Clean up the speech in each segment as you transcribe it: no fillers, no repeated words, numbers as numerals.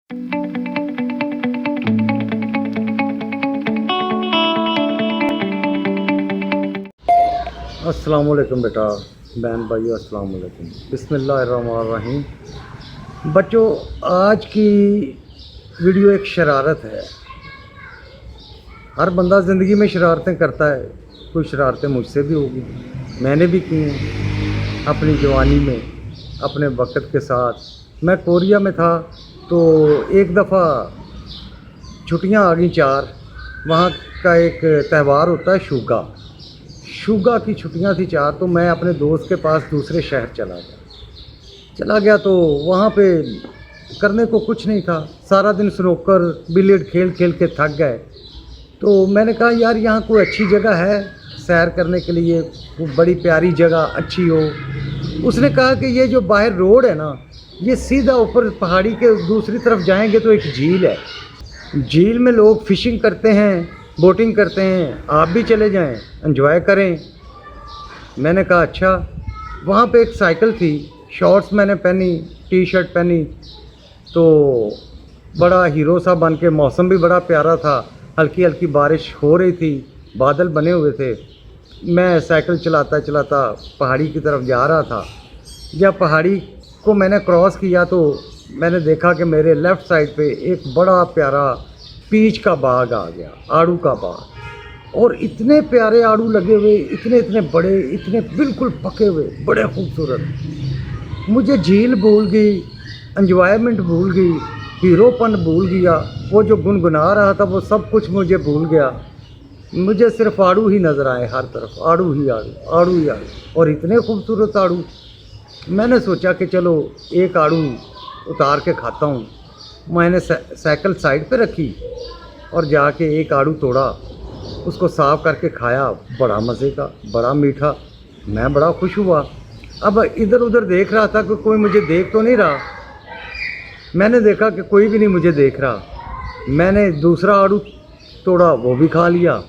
अस्सलाम वालेकुम बेटा, बहन भाइयों अस्सलाम वालेकुम। बिस्मिल्लाहिर्रहमानिर्रहीम। बच्चों, आज की वीडियो एक शरारत है। हर बंदा ज़िंदगी में शरारतें करता है, कोई शरारतें मुझसे भी होगी, मैंने भी की हैं अपनी जवानी में, अपने वक्त के साथ। मैं कोरिया में था तो एक दफ़ा छुट्टियां आ गई 4। वहाँ का एक त्यौहार होता है शुगा की छुट्टियां थी 4, तो मैं अपने दोस्त के पास दूसरे शहर चला गया। तो वहाँ पे करने को कुछ नहीं था, सारा दिन स्नूकर बिलियर्ड खेल खेल के थक गए। तो मैंने कहा यार यहाँ कोई अच्छी जगह है सैर करने के लिए, वो बड़ी प्यारी जगह अच्छी हो। उसने कहा कि ये जो बाहर रोड है ना, ये सीधा ऊपर पहाड़ी के दूसरी तरफ जाएंगे तो एक झील है, झील में लोग फ़िशिंग करते हैं, बोटिंग करते हैं, आप भी चले जाएं, एंजॉय करें। मैंने कहा अच्छा। वहाँ पे एक साइकिल थी, शॉर्ट्स मैंने पहनी, टी शर्ट पहनी, तो बड़ा हीरो सा बन के, मौसम भी बड़ा प्यारा था, हल्की हल्की बारिश हो रही थी, बादल बने हुए थे। मैं साइकिल चलाता चलाता पहाड़ी की तरफ जा रहा था। जब पहाड़ी को मैंने क्रॉस किया तो मैंने देखा कि मेरे लेफ़्ट साइड पे एक बड़ा प्यारा पीच का बाग आ गया, आड़ू का बाग। और इतने प्यारे आड़ू लगे हुए, इतने इतने बड़े, इतने बिल्कुल पके हुए, बड़े खूबसूरत। मुझे झील भूल गई, एंजॉयमेंट भूल गई, हीरोपन भूल गया, वो जो गुनगुना रहा था वो सब कुछ मुझे भूल गया। मुझे सिर्फ आड़ू ही नज़र आए, हर तरफ आड़ू ही आड़ू, आड़ू ही आड़ू, और इतने खूबसूरत आड़ू। मैंने सोचा कि चलो एक आड़ू उतार के खाता हूँ। मैंने साइकिल साइड पे रखी और जाके एक आड़ू तोड़ा, उसको साफ़ करके खाया। बड़ा मज़े का, बड़ा मीठा, मैं बड़ा खुश हुआ। अब इधर उधर देख रहा था कि कोई मुझे देख तो नहीं रहा। मैंने देखा कि कोई भी नहीं मुझे देख रहा। मैंने दूसरा आड़ू तोड़ा, वो भी खा लिया।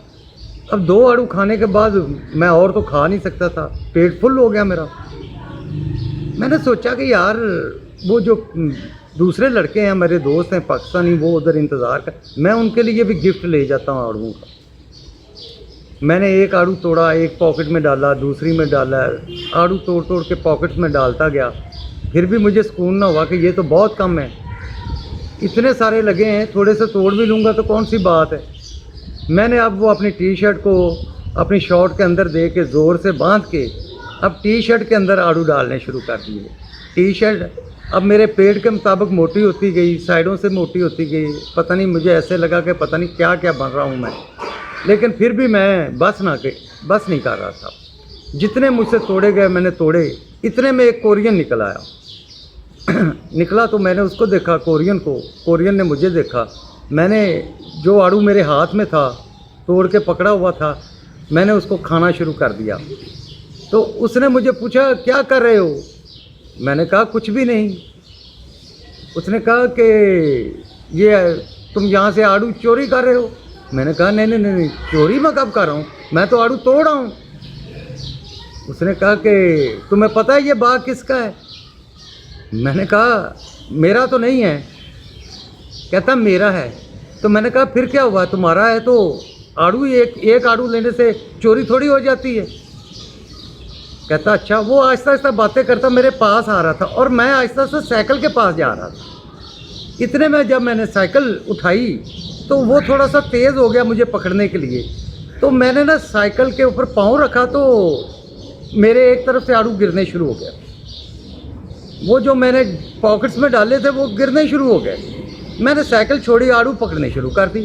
अब 2 आड़ू खाने के बाद मैं और तो खा नहीं सकता था, पेट फुल हो गया मेरा। मैंने सोचा कि यार वो जो दूसरे लड़के हैं, मेरे दोस्त हैं पाकिस्तानी, वो उधर इंतज़ार कर, मैं उनके लिए भी गिफ्ट ले जाता हूँ आड़ूओं का। मैंने एक आड़ू तोड़ा, एक पॉकेट में डाला, दूसरी में डाला, आड़ू तोड़ तोड़ के पॉकेट में डालता गया। फिर भी मुझे सुकून ना हुआ कि ये तो बहुत कम है, इतने सारे लगे हैं, थोड़े से तोड़ भी लूँगा तो कौन सी बात है। मैंने अब वो अपनी टी शर्ट को अपनी शॉर्ट के अंदर दे के ज़ोर से बांध के अब टी शर्ट के अंदर आड़ू डालने शुरू कर दिए। टी शर्ट अब मेरे पेट के मुताबिक मोटी होती गई, साइडों से मोटी होती गई। पता नहीं, मुझे ऐसे लगा कि पता नहीं क्या क्या बन रहा हूँ मैं, लेकिन फिर भी मैं बस नहीं कर रहा था। जितने मुझसे तोड़े गए मैंने तोड़े। इतने में एक कोरियन निकल आया। निकला तो मैंने उसको देखा, कोरियन ने मुझे देखा। मैंने जो आड़ू मेरे हाथ में था, तोड़ के पकड़ा हुआ था, मैंने उसको खाना शुरू कर दिया। तो उसने मुझे पूछा क्या कर रहे हो? मैंने कहा कुछ भी नहीं। उसने कहा कि ये तुम यहाँ से आड़ू चोरी कर रहे हो? मैंने कहा नहीं, चोरी मैं कब कर रहा हूँ, मैं तो आड़ू तोड़ रहा हूँ। उसने कहा कि तुम्हें पता है ये बाग किसका है? मैंने कहा मेरा तो नहीं है। कहता मेरा है। तो मैंने कहा फिर क्या हुआ, तुम्हारा है तो आड़ू एक आड़ू लेने से चोरी थोड़ी हो जाती है। कहता अच्छा। वो आहिस्ता आहिस्ता बातें करता मेरे पास आ रहा था और मैं आहिस्ता आहिस्ता साइकिल के पास जा रहा था। इतने में जब मैंने साइकिल उठाई तो वो थोड़ा सा तेज़ हो गया मुझे पकड़ने के लिए। तो मैंने ना साइकिल के ऊपर पाँव रखा तो मेरे एक तरफ से आड़ू गिरने शुरू हो गया। वो जो मैंने पॉकेट्स में डाले थे वो गिरने शुरू हो गए। मैंने साइकिल छोड़ी, आड़ू पकड़ने शुरू कर दी।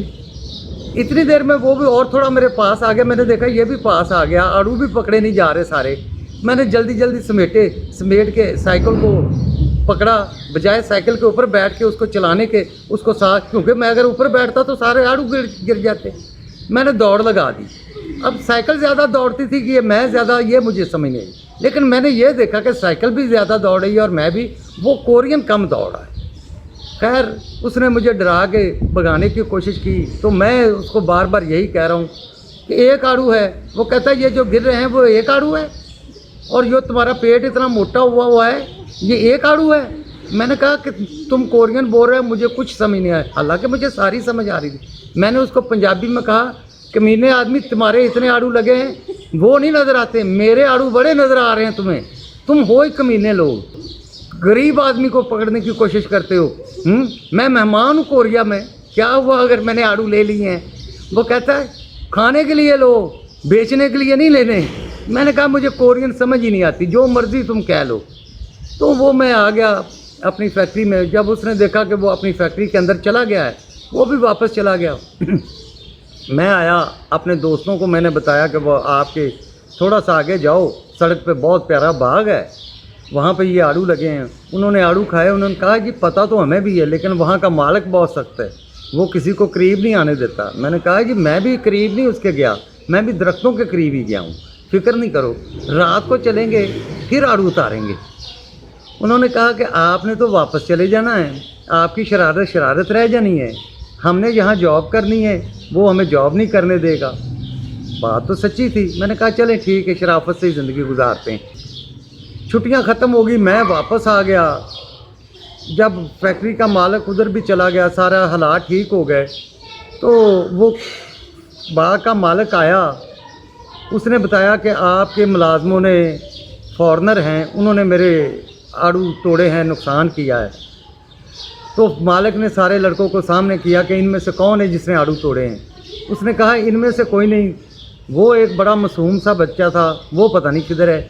इतनी देर में वो भी और थोड़ा मेरे पास आ गया। मैंने देखा ये भी पास आ गया, आड़ू भी पकड़े नहीं जा रहे सारे। मैंने जल्दी जल्दी समेट के साइकिल को पकड़ा, बजाय साइकिल के ऊपर बैठ के उसको चलाने के, उसको साथ, क्योंकि मैं अगर ऊपर बैठता तो सारे आड़ू गिर जाते। मैंने दौड़ लगा दी। अब साइकिल ज़्यादा दौड़ती थी कि मैं ज़्यादा, ये मुझे समझ नहीं आई। लेकिन मैंने ये देखा कि साइकिल भी ज़्यादा दौड़ रही है और मैं भी, वो कोरियन कम दौड़ा है। खैर उसने मुझे डरा के भगाने की कोशिश की तो मैं उसको बार बार यही कह रहा हूँ कि एक आड़ू है। वो कहता है ये जो गिर रहे हैं वो एक आड़ू है, और जो तुम्हारा पेट इतना मोटा हुआ है ये एक आड़ू है। میں نے کہا کہ تم کورین بول رہے ہو, مجھے کچھ سمجھ نہیں آیا, حالانکہ مجھے ساری سمجھ آ رہی تھی. میں نے اس کو پنجابی میں کہا کہ کمینے آدمی تمہارے اتنے آڑو لگے ہیں, وہ نہیں نظر آتے, میرے آڑو بڑے نظر آ رہے ہیں تمہیں, تم ہو ہی کمینے لوگ, غریب آدمی کو پکڑنے کی کوشش کرتے ہو. میں مہمان ہوں کوریا میں, کیا ہوا اگر میں نے آڑو لے لیے ہیں؟ وہ کہتا ہے کھانے کے لیے لو, بیچنے کے لیے نہیں لینے. میں نے کہا مجھے کورین سمجھ ہی نہیں آتی, جو مرضی تم کہہ لو. تو وہ میں آ گیا اپنی فیکٹری میں. جب اس نے دیکھا کہ وہ اپنی فیکٹری کے اندر چلا گیا ہے, وہ بھی واپس چلا گیا. میں آیا, اپنے دوستوں کو میں نے بتایا کہ وہ آپ کے تھوڑا سا آگے جاؤ, سڑک پہ بہت پیارا باغ ہے, وہاں پہ یہ آڑو لگے ہیں. انہوں نے آڑو کھائے. انہوں نے کہا جی پتہ تو ہمیں بھی ہے, لیکن وہاں کا مالک بہت سخت ہے, وہ کسی کو قریب نہیں آنے دیتا. میں نے کہا جی میں بھی قریب نہیں اس کے گیا, میں بھی درختوں کے قریب ہی گیا ہوں, فکر نہیں کرو, رات کو چلیں گے پھر آڑو اتاریں گے. انہوں نے کہا کہ آپ نے تو واپس چلے جانا ہے, آپ کی شرارت رہ جانی ہے, ہم نے یہاں جاب کرنی ہے, وہ ہمیں جاب نہیں کرنے دے گا. بات تو سچی تھی. میں نے کہا چلیں ٹھیک ہے, شرافت سے ہی زندگی گزارتے ہیں. چھٹیاں ختم ہو گئی, میں واپس آ گیا. جب فیکٹری کا مالک ادھر بھی چلا گیا, سارا حالات ٹھیک ہو گئے, تو وہ باغ کا مالک آیا. اس نے بتایا کہ آپ کے ملازموں نے, فارنر ہیں, انہوں نے میرے آڑو توڑے ہیں, نقصان کیا ہے. تو مالک نے سارے لڑکوں کو سامنے کیا کہ ان میں سے کون ہے جس نے آڑو توڑے ہیں. اس نے کہا ان میں سے کوئی نہیں, وہ ایک بڑا معصوم سا بچہ تھا, وہ پتہ نہیں کدھر ہے.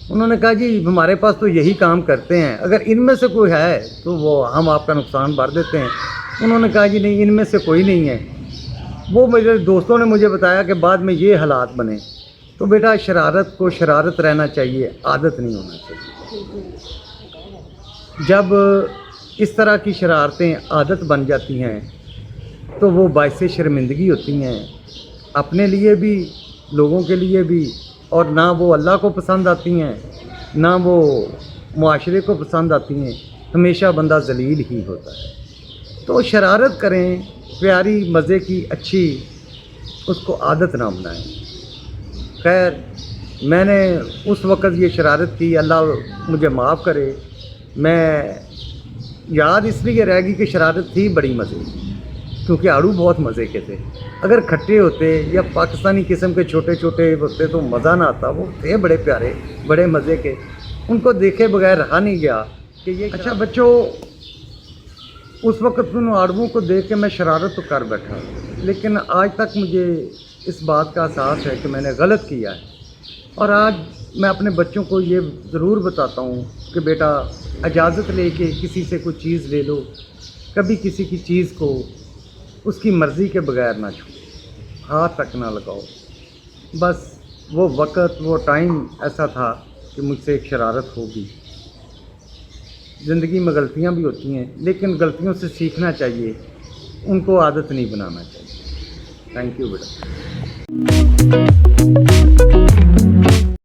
انہوں نے کہا جی ہمارے پاس تو یہی کام کرتے ہیں, اگر ان میں سے کوئی ہے تو وہ ہم آپ کا نقصان بھر دیتے ہیں. انہوں نے کہا جی نہیں, ان میں سے کوئی نہیں ہے. وہ میرے دوستوں نے مجھے بتایا کہ بعد میں یہ حالات بنے. تو بیٹا شرارت کو شرارت رہنا چاہیے, عادت نہیں ہونا چاہیے. جب اس طرح کی شرارتیں عادت بن جاتی ہیں تو وہ باعث شرمندگی ہوتی ہیں, اپنے لیے بھی, لوگوں کے لیے بھی, اور نہ وہ اللہ کو پسند آتی ہیں, نہ وہ معاشرے کو پسند آتی ہیں. ہمیشہ بندہ ذلیل ہی ہوتا ہے. تو شرارت کریں, پیاری, مزے کی, اچھی, اس کو عادت نہ بنائیں. خیر میں نے اس وقت یہ شرارت کی, اللہ مجھے معاف کرے. میں یاد اس لیے رہ گئی کہ شرارت تھی بڑی مزے کی, کیونکہ آڑو بہت مزے کے تھے. اگر کھٹے ہوتے یا پاکستانی قسم کے چھوٹے چھوٹے ہوتے تو مزہ نہ آتا. وہ تھے بڑے پیارے, بڑے مزے کے, ان کو دیکھے بغیر رہا نہیں گیا کہ یہ. اچھا بچوں, اس وقت ان آڑوؤں کو دیکھ کے میں شرارت تو کر بیٹھا, لیکن آج تک مجھے اس بات کا احساس ہے کہ میں نے غلط کیا ہے. اور آج میں اپنے بچوں کو یہ ضرور بتاتا ہوں کہ بیٹا اجازت لے کے کسی سے کوئی چیز لے لو, کبھی کسی کی چیز کو اس کی مرضی کے بغیر نہ چھو, ہاتھ تک نہ لگاؤ. بس وہ وقت, وہ ٹائم ایسا تھا کہ مجھ سے ایک شرارت ہوگی. زندگی میں غلطیاں بھی ہوتی ہیں, لیکن غلطیوں سے سیکھنا چاہیے, ان کو عادت نہیں بنانا چاہیے. Thank you beta.